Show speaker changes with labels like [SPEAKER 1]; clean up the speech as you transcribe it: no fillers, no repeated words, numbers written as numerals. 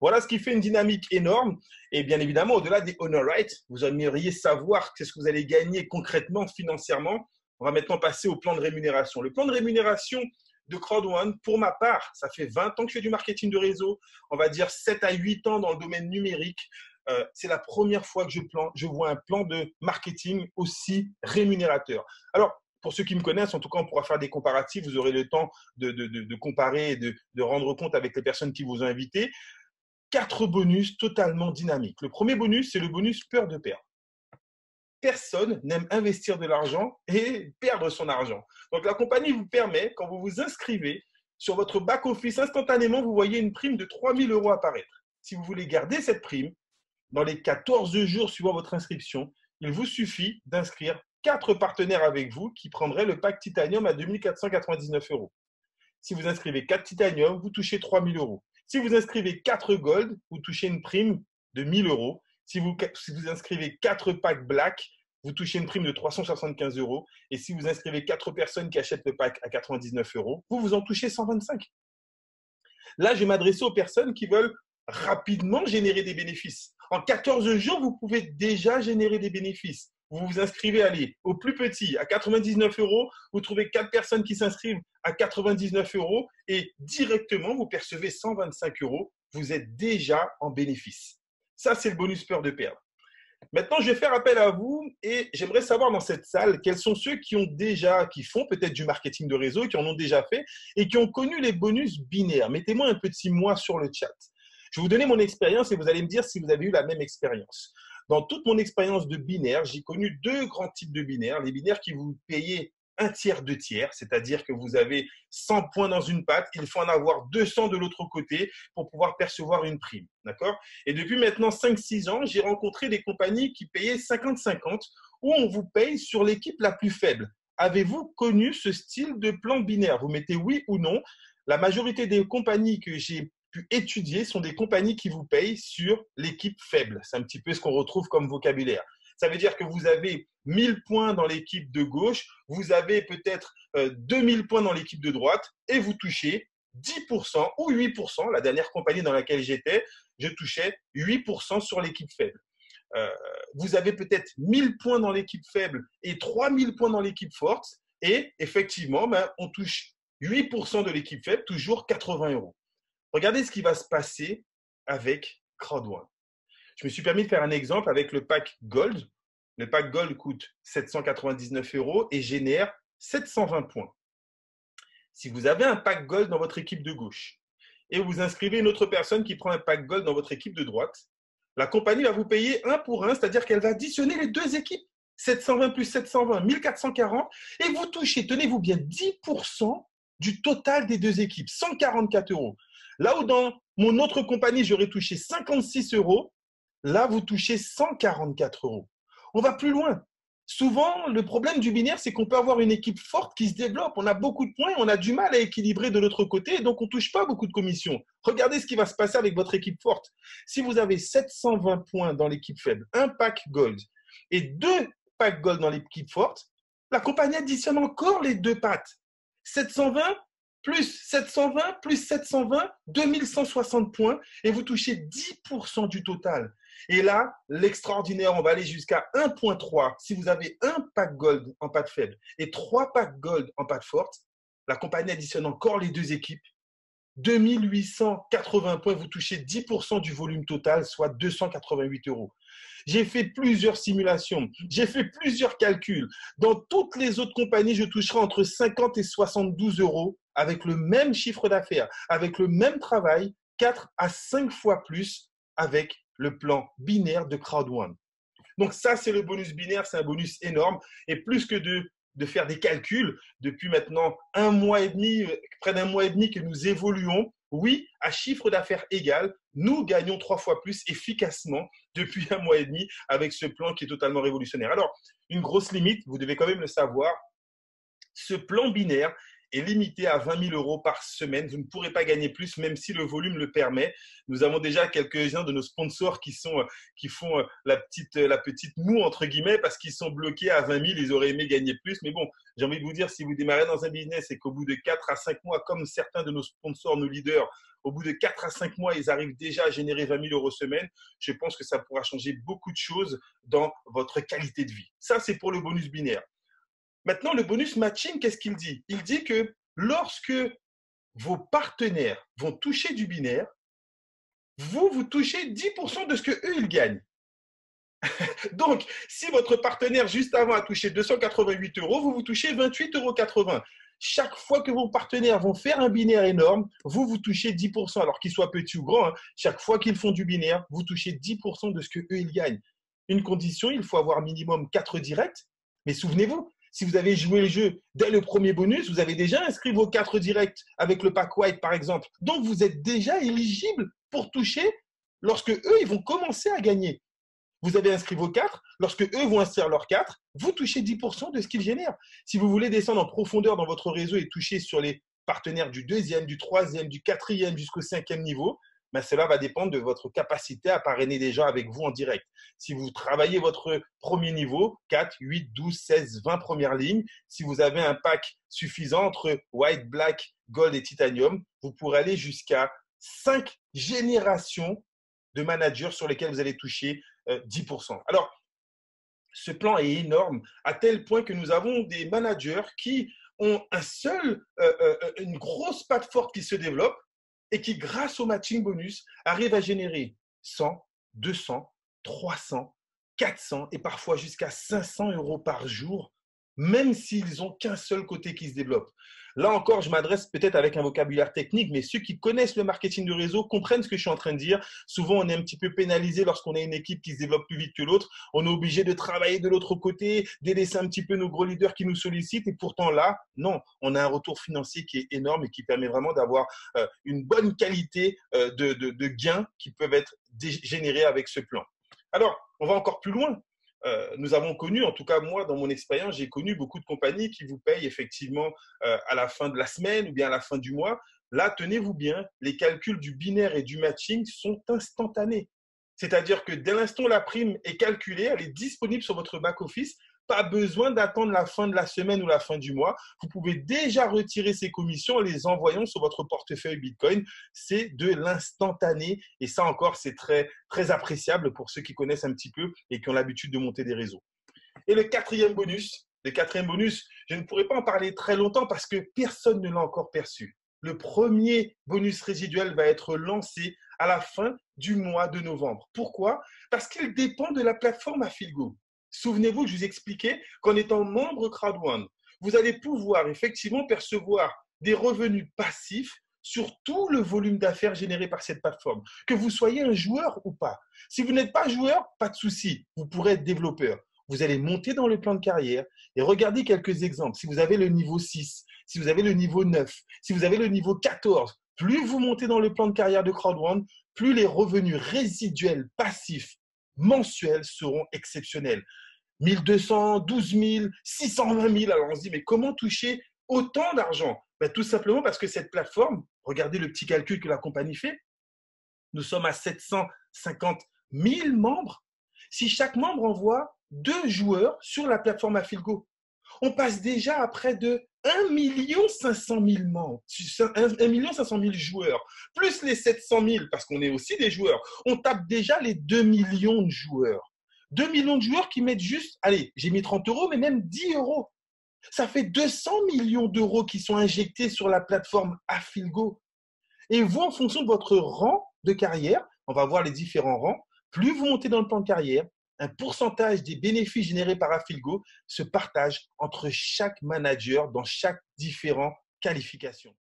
[SPEAKER 1] Voilà ce qui fait une dynamique énorme. Et bien évidemment, au-delà des honor rights, vous aimeriez savoir qu'est-ce que vous allez gagner concrètement, financièrement. On va maintenant passer au plan de rémunération. Le plan de rémunération de Crowd1, pour ma part, ça fait 20 ans que je fais du marketing de réseau, on va dire 7 à 8 ans dans le domaine numérique. C'est la première fois que je vois un plan de marketing aussi rémunérateur. Alors, pour ceux qui me connaissent, en tout cas, on pourra faire des comparatifs. Vous aurez le temps de comparer et de rendre compte avec les personnes qui vous ont invité. 4 bonus totalement dynamiques. Le premier bonus, c'est le bonus peur de perdre. Personne n'aime investir de l'argent et perdre son argent. Donc, la compagnie vous permet, quand vous vous inscrivez, sur votre back-office, instantanément, vous voyez une prime de 3 000 € apparaître. Si vous voulez garder cette prime, dans les 14 jours suivant votre inscription, il vous suffit d'inscrire 4 partenaires avec vous qui prendraient le pack Titanium à 2 499 €. Si vous inscrivez 4 Titanium, vous touchez 3 000 €. Si vous inscrivez 4 Gold, vous touchez une prime de 1 000 €. Si vous inscrivez 4 packs Black, vous touchez une prime de 375 €. Et si vous inscrivez 4 personnes qui achètent le pack à 99 €, vous en touchez 125. Là, je vais m'adresser aux personnes qui veulent rapidement générer des bénéfices. En 14 jours, vous pouvez déjà générer des bénéfices. Vous vous inscrivez, allez, au plus petit, à 99 €, vous trouvez 4 personnes qui s'inscrivent à 99 € et directement, vous percevez 125 €. Vous êtes déjà en bénéfice. Ça, c'est le bonus peur de perdre. Maintenant, je vais faire appel à vous et j'aimerais savoir dans cette salle quels sont ceux qui font peut-être du marketing de réseau, qui en ont déjà fait et qui ont connu les bonus binaires. Mettez-moi un petit moi sur le chat. Je vais vous donner mon expérience et vous allez me dire si vous avez eu la même expérience. Dans toute mon expérience de binaire, j'ai connu 2 grands types de binaires. Les binaires qui vous payez 1/3, 2/3, c'est-à-dire que vous avez 100 points dans une patte, il faut en avoir 200 de l'autre côté pour pouvoir percevoir une prime. D'accord? Et depuis maintenant 5-6 ans, j'ai rencontré des compagnies qui payaient 50-50 où on vous paye sur l'équipe la plus faible. Avez-vous connu ce style de plan binaire? Vous mettez oui ou non. La majorité des compagnies que j'ai pu étudier sont des compagnies qui vous payent sur l'équipe faible. C'est un petit peu ce qu'on retrouve comme vocabulaire. Ça veut dire que vous avez 1000 points dans l'équipe de gauche, vous avez peut-être 2000 points dans l'équipe de droite et vous touchez 10% ou 8%. La dernière compagnie dans laquelle j'étais, je touchais 8% sur l'équipe faible. Vous avez peut-être 1000 points dans l'équipe faible et 3000 points dans l'équipe forte et effectivement, on touche 8% de l'équipe faible, toujours 80 €. Regardez ce qui va se passer avec Crowd1. Je me suis permis de faire un exemple avec le pack Gold. Le pack Gold coûte 799 € et génère 720 points. Si vous avez un pack Gold dans votre équipe de gauche et vous inscrivez une autre personne qui prend un pack Gold dans votre équipe de droite, la compagnie va vous payer 1 pour 1, c'est-à-dire qu'elle va additionner les 2 équipes. 720 plus 720, 1440, et vous touchez, tenez-vous bien, 10% du total des 2 équipes, 144 €. Là où dans mon autre compagnie, j'aurais touché 56 €, là, vous touchez 144 €. On va plus loin. Souvent, le problème du binaire, c'est qu'on peut avoir une équipe forte qui se développe. On a beaucoup de points, on a du mal à équilibrer de l'autre côté, donc on ne touche pas beaucoup de commissions. Regardez ce qui va se passer avec votre équipe forte. Si vous avez 720 points dans l'équipe faible, un pack Gold et 2 packs Gold dans l'équipe forte, la compagnie additionne encore les 2 pattes. 720 plus 720 plus 720, 2160 points et vous touchez 10% du total. Et là, l'extraordinaire, on va aller jusqu'à 1.3. Si vous avez un pack Gold en patte faible et 3 packs Gold en patte forte, la compagnie additionne encore les 2 équipes. 2880 points, vous touchez 10% du volume total, soit 288 €. J'ai fait plusieurs simulations, j'ai fait plusieurs calculs. Dans toutes les autres compagnies, je toucherai entre 50 et 72 € avec le même chiffre d'affaires, avec le même travail, 4 à 5 fois plus avec le plan binaire de Crowd1. Donc ça, c'est le bonus binaire, c'est un bonus énorme. Et plus que de faire des calculs, depuis maintenant 1 mois et demi, près d'1 mois et demi que nous évoluons, oui, à chiffre d'affaires égal, nous gagnons 3 fois plus efficacement depuis 1 mois et demi avec ce plan qui est totalement révolutionnaire. Alors, une grosse limite, vous devez quand même le savoir, ce plan binaire est limité à 20 000 € par semaine. Vous ne pourrez pas gagner plus, même si le volume le permet. Nous avons déjà quelques-uns de nos sponsors qui font la petite moue, entre guillemets, parce qu'ils sont bloqués à 20 000. Ils auraient aimé gagner plus. Mais bon, j'ai envie de vous dire, si vous démarrez dans un business et qu'au bout de 4 à 5 mois, comme certains de nos sponsors, nos leaders, au bout de 4 à 5 mois, ils arrivent déjà à générer 20 000 euros semaine. Je pense que ça pourra changer beaucoup de choses dans votre qualité de vie. Ça, c'est pour le bonus binaire. Maintenant, le bonus matching, qu'est-ce qu'il dit? Il dit que lorsque vos partenaires vont toucher du binaire, vous touchez 10% de ce qu'eux, ils gagnent. Donc, si votre partenaire juste avant a touché 288 euros, vous touchez 28,80 euros. Chaque fois que vos partenaires vont faire un binaire énorme, vous touchez 10%, alors qu'ils soient petits ou grands. Chaque fois qu'ils font du binaire, vous touchez 10% de ce qu'eux, ils gagnent. Une condition, il faut avoir minimum 4 directs. Mais souvenez-vous, si vous avez joué le jeu dès le premier bonus, vous avez déjà inscrit vos 4 directs avec le pack white, par exemple. Donc, vous êtes déjà éligible pour toucher lorsque eux, ils vont commencer à gagner. Vous avez inscrit vos 4, lorsque eux vont inscrire leurs 4, vous touchez 10% de ce qu'ils génèrent. Si vous voulez descendre en profondeur dans votre réseau et toucher sur les partenaires du 2e, du 3e, du 4e jusqu'au 5e niveau, ben cela va dépendre de votre capacité à parrainer des gens avec vous en direct. Si vous travaillez votre premier niveau, 4, 8, 12, 16, 20 premières lignes, si vous avez un pack suffisant entre white, black, gold et titanium, vous pourrez aller jusqu'à 5 générations de managers sur lesquels vous allez toucher 10%. Alors, ce plan est énorme à tel point que nous avons des managers qui ont une grosse patte forte qui se développe et qui, grâce au matching bonus, arrivent à générer 100, 200, 300, 400 et parfois jusqu'à 500 euros par jour, même s'ils n'ont qu'un seul côté qui se développe. Là encore, je m'adresse peut-être avec un vocabulaire technique, mais ceux qui connaissent le marketing de réseau comprennent ce que je suis en train de dire. Souvent, on est un petit peu pénalisé lorsqu'on a une équipe qui se développe plus vite que l'autre. On est obligé de travailler de l'autre côté, délaisser un petit peu nos gros leaders qui nous sollicitent. Et pourtant là, non, on a un retour financier qui est énorme et qui permet vraiment d'avoir une bonne qualité de gains qui peuvent être générés avec ce plan. Alors, on va encore plus loin. Nous avons connu, en tout cas moi, dans mon expérience, j'ai connu beaucoup de compagnies qui vous payent effectivement à la fin de la semaine ou bien à la fin du mois. Là, tenez-vous bien, les calculs du binaire et du matching sont instantanés. C'est-à-dire que dès l'instant où la prime est calculée, elle est disponible sur votre back-office. Pas besoin d'attendre la fin de la semaine ou la fin du mois. Vous pouvez déjà retirer ces commissions en les envoyant sur votre portefeuille Bitcoin. C'est de l'instantané. Et ça encore, c'est très, très appréciable pour ceux qui connaissent un petit peu et qui ont l'habitude de monter des réseaux. Et le quatrième bonus, je ne pourrais pas en parler très longtemps parce que personne ne l'a encore perçu. Le premier bonus résiduel va être lancé à la fin du mois de novembre. Pourquoi? Parce qu'il dépend de la plateforme Affilgo. Souvenez-vous, je vous expliquais qu'en étant membre Crowd1, vous allez pouvoir effectivement percevoir des revenus passifs sur tout le volume d'affaires généré par cette plateforme, que vous soyez un joueur ou pas. Si vous n'êtes pas joueur, pas de souci, vous pourrez être développeur. Vous allez monter dans le plan de carrière et regardez quelques exemples. Si vous avez le niveau 6, si vous avez le niveau 9, si vous avez le niveau 14, plus vous montez dans le plan de carrière de Crowd1, plus les revenus résiduels passifs mensuels seront exceptionnels. 1200, 12 000, 620 000. Alors on se dit, mais comment toucher autant d'argent? Tout simplement parce que cette plateforme, regardez le petit calcul que la compagnie fait, nous sommes à 750 000 membres. Si chaque membre envoie 2 joueurs sur la plateforme Affilgo, on passe déjà à près de 1 500 000 membres, 1 500 000 joueurs, plus les 700 000, parce qu'on est aussi des joueurs. On tape déjà les 2 millions de joueurs. 2 millions de joueurs qui mettent juste, allez, j'ai mis 30 euros, mais même 10 euros. Ça fait 200 millions d'euros qui sont injectés sur la plateforme Affilgo. Et vous, en fonction de votre rang de carrière, on va voir les différents rangs, plus vous montez dans le plan de carrière, un pourcentage des bénéfices générés par Affilgo se partage entre chaque manager dans chaque différente qualification.